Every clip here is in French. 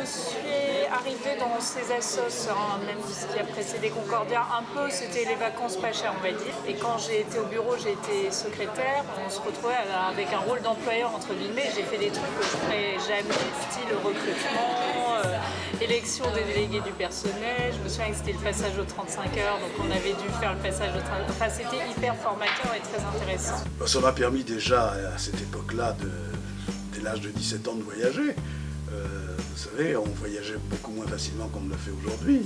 je suis arrivée dans ces assos, même ce qui a précédé Concordia un peu, c'était les vacances pas chères, on va dire. Et quand j'ai été au bureau, j'ai été secrétaire, on se retrouvait avec un rôle d'employeur, entre guillemets. J'ai fait des trucs que je ne ferais jamais, style recrutement, élection des délégués du personnel. Je me souviens que c'était le passage aux 35 heures, donc on avait dû faire le passage aux 35 heures. Enfin, c'était hyper formateur et très intéressant. Ça m'a permis déjà, à cette époque-là, dès l'âge de 17 ans, de voyager. Vous savez, on voyageait beaucoup moins facilement qu'on ne le fait aujourd'hui.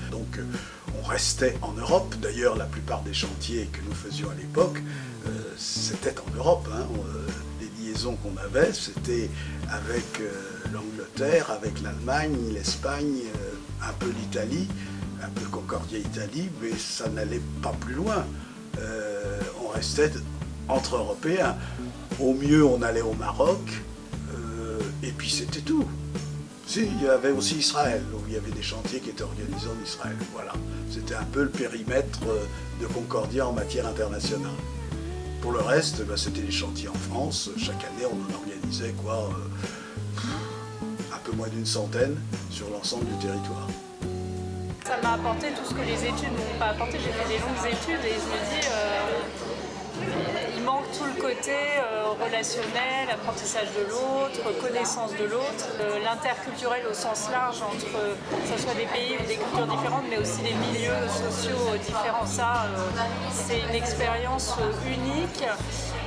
Donc on restait en Europe. D'ailleurs, la plupart des chantiers que nous faisions à l'époque, c'était en Europe. Les liaisons qu'on avait, c'était avec l'Angleterre, avec l'Allemagne, l'Espagne, un peu l'Italie, un peu Concordia Italie, mais ça n'allait pas plus loin. On restait entre Européens. Au mieux, on allait au Maroc, et puis c'était tout. Si, il y avait aussi Israël, où il y avait des chantiers qui étaient organisés en Israël. Voilà, c'était un peu le périmètre de Concordia en matière internationale. Pour le reste, c'était des chantiers en France. Chaque année, on en organisait un peu moins d'une centaine sur l'ensemble du territoire. Ça m'a apporté tout ce que les études m'ont pas apporté. J'ai fait des longues études et je me dis, il manque tout le côté relationnel, apprentissage de l'autre, connaissance de l'autre, l'interculturel au sens large entre que ce soit des pays ou des cultures différentes, mais aussi des milieux sociaux différents. Ça, c'est une expérience unique.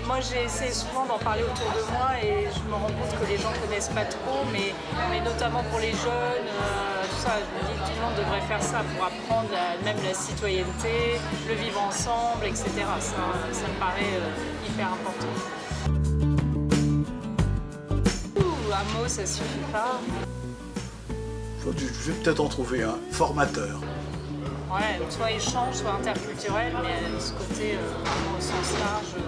Moi, j'ai essayé souvent d'en parler autour de moi et je me rends compte que les gens ne connaissent pas trop, mais notamment pour les jeunes, tout ça, je me dis que tout le monde devrait faire ça pour apprendre même la citoyenneté, le vivre ensemble, etc. Ça me paraît hyper important. Un mot, ça suffit pas. Je vais peut-être en trouver un, formateur. Ouais, soit échange, soit interculturel, mais ce côté au sens large.